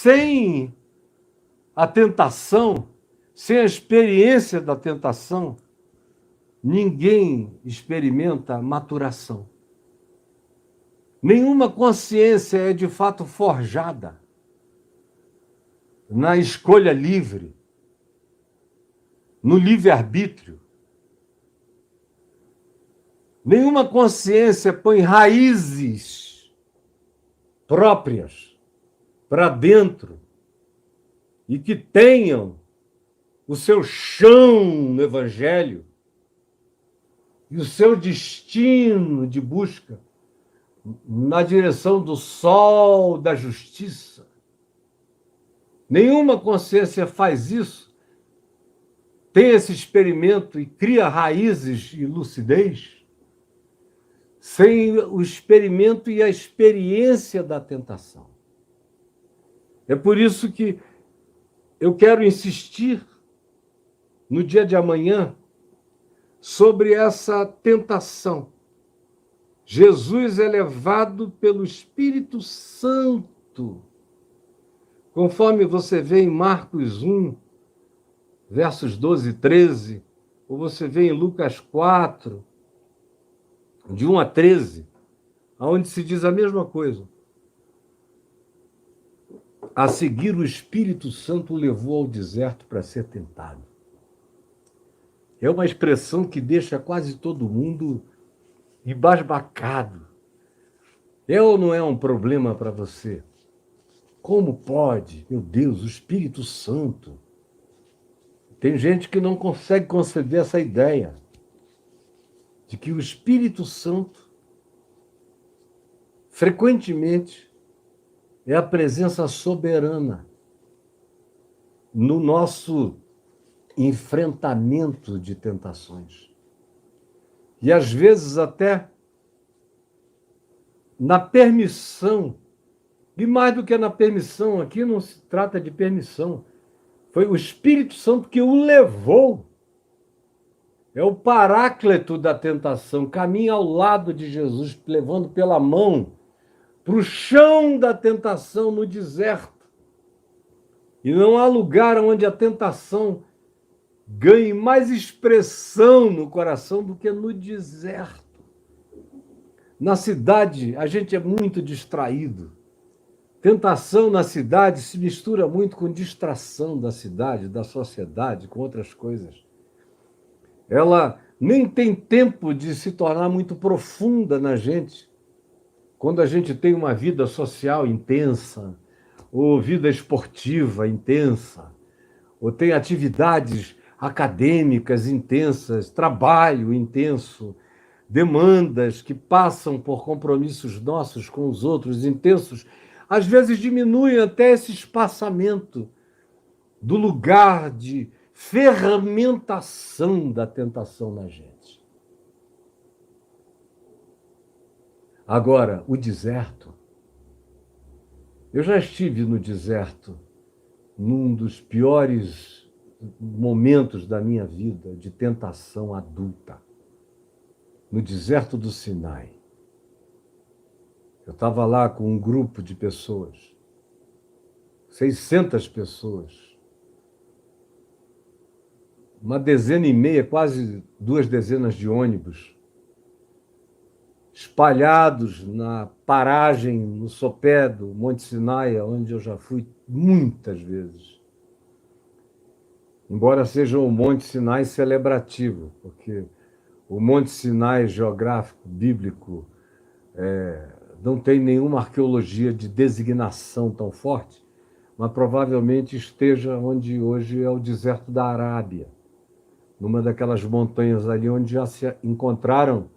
Sem a tentação, sem a experiência da tentação, ninguém experimenta maturação. Nenhuma consciência é de fato forjada na escolha livre, no livre-arbítrio. Nenhuma consciência põe raízes próprias para dentro e que tenham o seu chão no Evangelho e o seu destino de busca na direção do sol da justiça. Nenhuma consciência faz isso, tem esse experimento e cria raízes e lucidez, sem o experimento e a experiência da tentação. É por isso que eu quero insistir no dia de amanhã sobre essa tentação. Jesus é levado pelo Espírito Santo, conforme você vê em Marcos 1, versos 12 e 13, ou você vê em Lucas 4, de 1 a 13, onde se diz a mesma coisa. A seguir, o Espírito Santo o levou ao deserto para ser tentado. É uma expressão que deixa quase todo mundo embasbacado. É ou não é um problema para você? Como pode? Meu Deus, o Espírito Santo. Tem gente que não consegue conceber essa ideia de que o Espírito Santo, frequentemente, é a presença soberana no nosso enfrentamento de tentações. E, às vezes, até na permissão. E mais do que na permissão, aqui não se trata de permissão. Foi o Espírito Santo que o levou. É o paráclito da tentação, caminha ao lado de Jesus, levando pela mão para o chão da tentação no deserto. E não há lugar onde a tentação ganhe mais expressão no coração do que no deserto. Na cidade, a gente é muito distraído. Tentação na cidade se mistura muito com distração da cidade, da sociedade, com outras coisas. Ela nem tem tempo de se tornar muito profunda na gente. Quando a gente tem uma vida social intensa, ou vida esportiva intensa, ou tem atividades acadêmicas intensas, trabalho intenso, demandas que passam por compromissos nossos com os outros intensos, às vezes diminuem até esse espaçamento do lugar de ferramentação da tentação na gente. Agora, o deserto. Eu já estive no deserto, num dos piores momentos da minha vida de tentação adulta, no deserto do Sinai. Eu estava lá com um grupo de pessoas, 600 pessoas, uma dezena e meia, quase 2 dezenas de ônibus, espalhados na paragem, no sopé do Monte Sinai, onde eu já fui muitas vezes. Embora seja um Monte Sinai celebrativo, porque o Monte Sinai geográfico, bíblico, não tem nenhuma arqueologia de designação tão forte, mas provavelmente esteja onde hoje é o deserto da Arábia, numa daquelas montanhas ali onde já se encontraram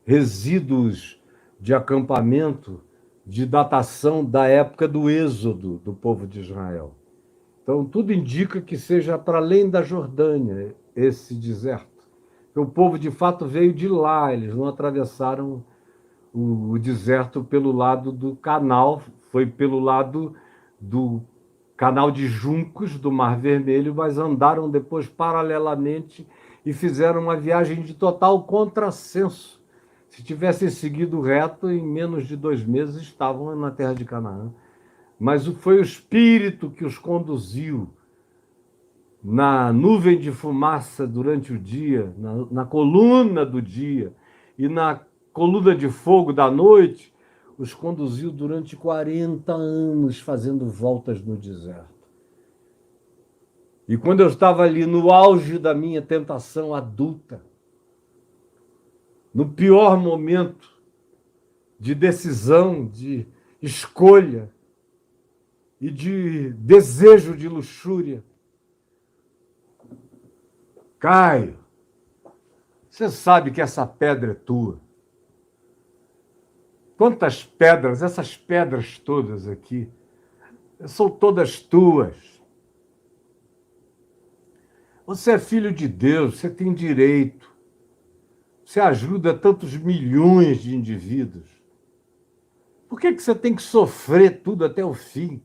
resíduos de acampamento, de datação da época do êxodo do povo de Israel. Então, tudo indica que seja para além da Jordânia, esse deserto. O povo, de fato, veio de lá, eles não atravessaram o deserto pelo lado do canal, foi pelo lado do canal de juncos do Mar Vermelho, mas andaram depois paralelamente e fizeram uma viagem de total contrassenso. Se tivessem seguido reto, em menos de 2 meses estavam na terra de Canaã. mas foi o Espírito que os conduziu na nuvem de fumaça durante o dia, na coluna do dia e na coluna de fogo da noite, os conduziu durante 40 anos fazendo voltas no deserto. E quando eu estava ali no auge da minha tentação adulta, no pior momento de decisão, de escolha e de desejo de luxúria, Caio, você sabe que essa pedra é tua. Quantas pedras, essas pedras todas aqui, são todas tuas. Você é filho de Deus, você tem direito. Você ajuda tantos milhões de indivíduos. Por que você tem que sofrer tudo até o fim?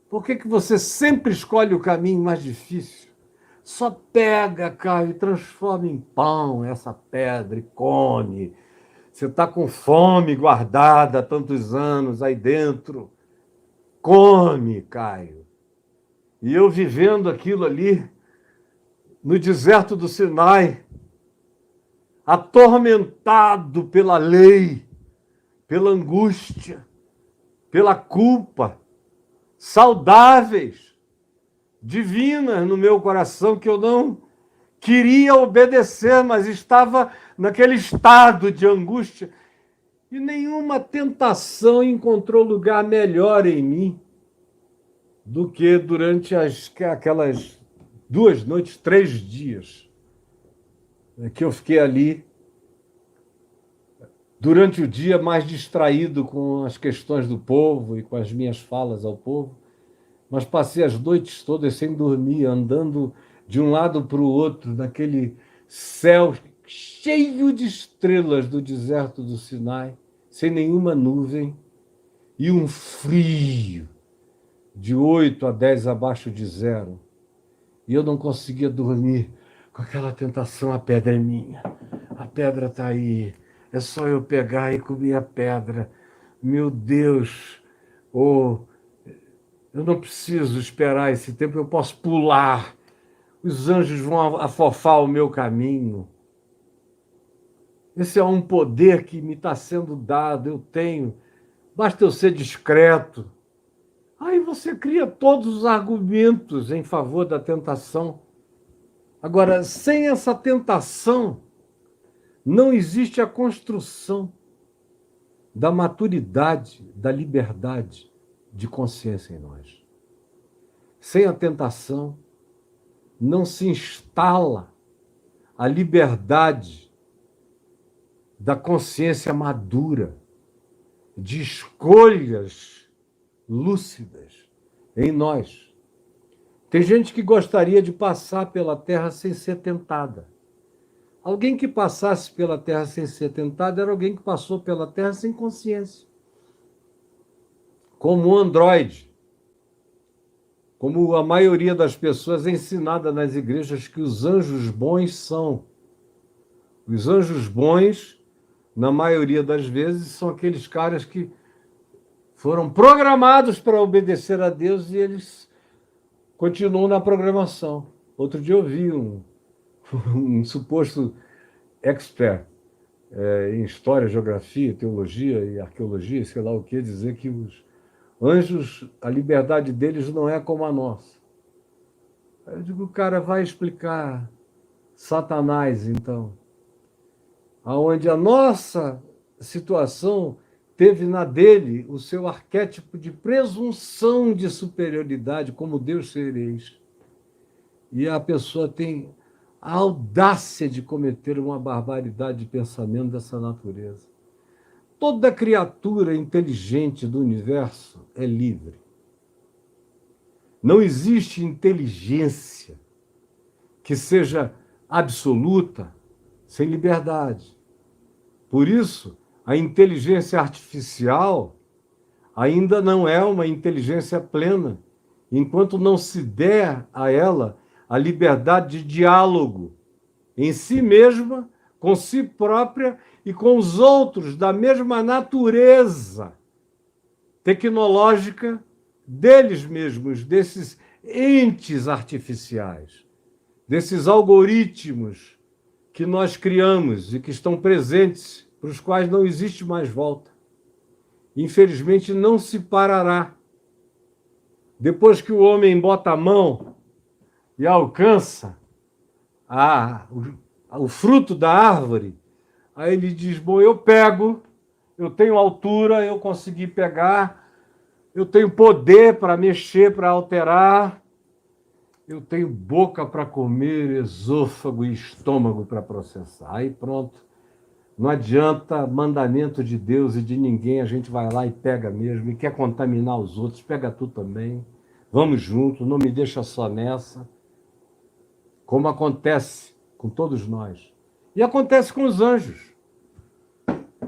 Por que você sempre escolhe o caminho mais difícil? Só pega, Caio, e transforma em pão essa pedra e come. Você está com fome guardada há tantos anos aí dentro. Come, Caio. E eu vivendo aquilo ali, no deserto do Sinai, atormentado pela lei, pela angústia, pela culpa, saudáveis, divinas no meu coração, que eu não queria obedecer, mas estava naquele estado de angústia. E nenhuma tentação encontrou lugar melhor em mim do que durante aquelas 2 noites, 3 dias, que eu fiquei ali, durante o dia mais distraído com as questões do povo e com as minhas falas ao povo, mas passei as noites todas sem dormir, andando de um lado para o outro, naquele céu cheio de estrelas do deserto do Sinai, sem nenhuma nuvem, e um frio de 8 a 10 abaixo de zero. E eu não conseguia dormir com aquela tentação: a pedra é minha, a pedra está aí, é só eu pegar e comer a pedra. Meu Deus, eu não preciso esperar esse tempo, eu posso pular. Os anjos vão afofar o meu caminho. Esse é um poder que me está sendo dado, eu tenho. Basta eu ser discreto. Aí você cria todos os argumentos em favor da tentação. Agora, sem essa tentação, não existe a construção da maturidade, da liberdade de consciência em nós. Sem a tentação, não se instala a liberdade da consciência madura, de escolhas lúcidas em nós. Tem gente que gostaria de passar pela Terra sem ser tentada. Alguém que passasse pela Terra sem ser tentado era alguém que passou pela Terra sem consciência. Como um androide. Como a maioria das pessoas é ensinada nas igrejas que os anjos bons são. Os anjos bons, na maioria das vezes, são aqueles caras que foram programados para obedecer a Deus e eles continuam na programação. Outro dia eu vi um suposto expert em história, geografia, teologia e arqueologia, sei lá o que, dizer que os anjos, a liberdade deles não é como a nossa. Eu digo, o cara vai explicar Satanás, então, aonde a nossa situação teve na dele o seu arquétipo de presunção de superioridade, como Deus sereis. E a pessoa tem a audácia de cometer uma barbaridade de pensamento dessa natureza. Toda criatura inteligente do universo é livre. Não existe inteligência que seja absoluta sem liberdade. Por isso, a inteligência artificial ainda não é uma inteligência plena, enquanto não se der a ela a liberdade de diálogo em si mesma, com si própria e com os outros da mesma natureza. tecnológica deles mesmos, desses entes artificiais, desses algoritmos que nós criamos e que estão presentes, para os quais não existe mais volta. Infelizmente, não se parará. Depois que o homem bota a mão e alcança o fruto da árvore, aí ele diz, bom, eu pego, eu tenho altura, eu consegui pegar, eu tenho poder para mexer, para alterar, eu tenho boca para comer, esôfago e estômago para processar. Aí pronto, não adianta mandamento de Deus e de ninguém, a gente vai lá e pega mesmo, e quer contaminar os outros, pega tu também, vamos juntos, não me deixa só nessa, como acontece com todos nós. E acontece com os anjos.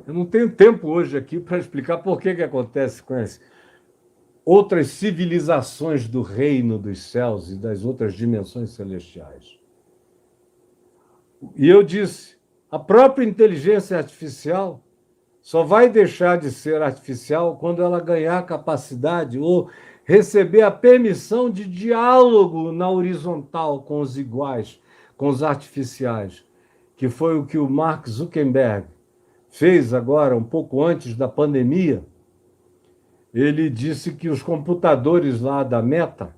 Eu não tenho tempo hoje aqui para explicar por que acontece com as outras civilizações do reino dos céus e das outras dimensões celestiais. E eu disse, a própria inteligência artificial só vai deixar de ser artificial quando ela ganhar capacidade ou receber a permissão de diálogo na horizontal com os iguais, com os artificiais, que foi o que o Mark Zuckerberg fez agora, um pouco antes da pandemia. Ele disse que os computadores lá da Meta,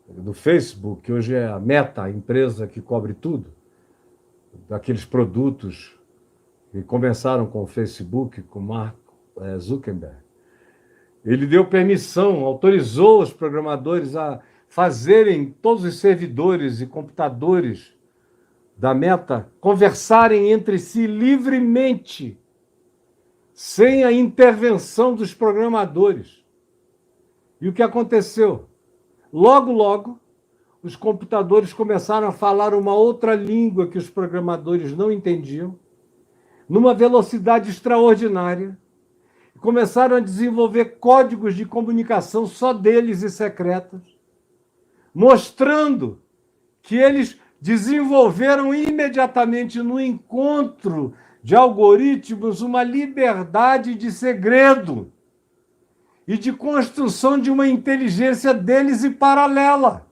do Facebook, que hoje é a Meta, a empresa que cobre tudo, daqueles produtos que começaram com o Facebook, com o Mark Zuckerberg. Ele deu permissão, autorizou os programadores a fazerem todos os servidores e computadores da Meta conversarem entre si livremente, sem a intervenção dos programadores. E o que aconteceu? Logo, logo, os computadores começaram a falar uma outra língua que os programadores não entendiam, numa velocidade extraordinária, e começaram a desenvolver códigos de comunicação só deles e secretas, mostrando que eles desenvolveram imediatamente no encontro de algoritmos uma liberdade de segredo e de construção de uma inteligência deles e paralela.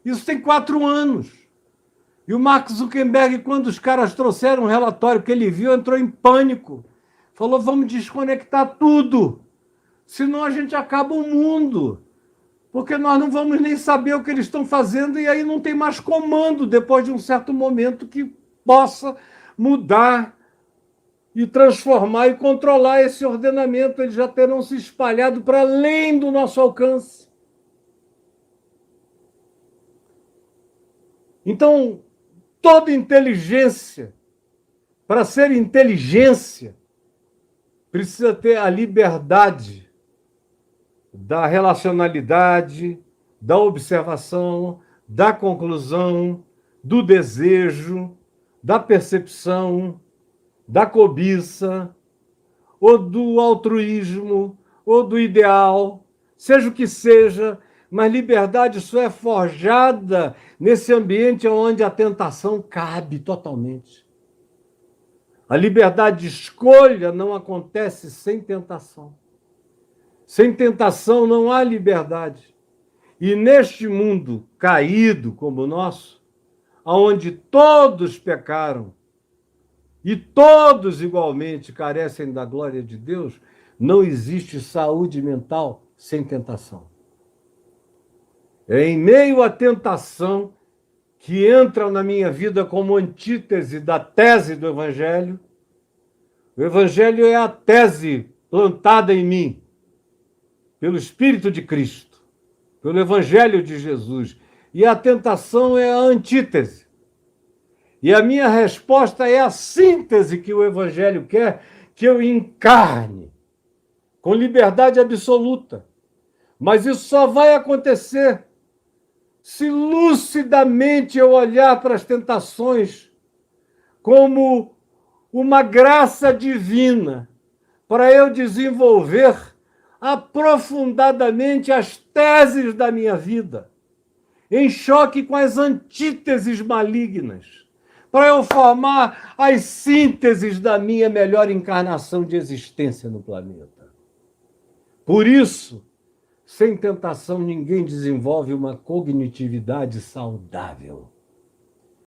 Isso tem 4 anos. E o Mark Zuckerberg, quando os caras trouxeram um relatório que ele viu, entrou em pânico. Falou, vamos desconectar tudo, senão a gente acaba o mundo. Porque nós não vamos nem saber o que eles estão fazendo e aí não tem mais comando depois de um certo momento que possa mudar e transformar e controlar esse ordenamento. Eles já terão se espalhado para além do nosso alcance. Então, toda inteligência, para ser inteligência, precisa ter a liberdade da relacionalidade, da observação, da conclusão, do desejo, da percepção, da cobiça, ou do altruísmo, ou do ideal, seja o que seja, mas liberdade só é forjada nesse ambiente onde a tentação cabe totalmente. A liberdade de escolha não acontece sem tentação. Sem tentação não há liberdade. E neste mundo caído como o nosso, onde todos pecaram e todos igualmente carecem da glória de Deus, não existe saúde mental sem tentação. É em meio à tentação que entra na minha vida como antítese da tese do Evangelho. O Evangelho é a tese plantada em mim pelo Espírito de Cristo, pelo Evangelho de Jesus. E a tentação é a antítese. E a minha resposta é a síntese que o Evangelho quer que eu encarne, com liberdade absoluta. Mas isso só vai acontecer se lucidamente eu olhar para as tentações como uma graça divina para eu desenvolver aprofundadamente as teses da minha vida, em choque com as antíteses malignas, para eu formar as sínteses da minha melhor encarnação de existência no planeta. Por isso, sem tentação, ninguém desenvolve uma cognitividade saudável.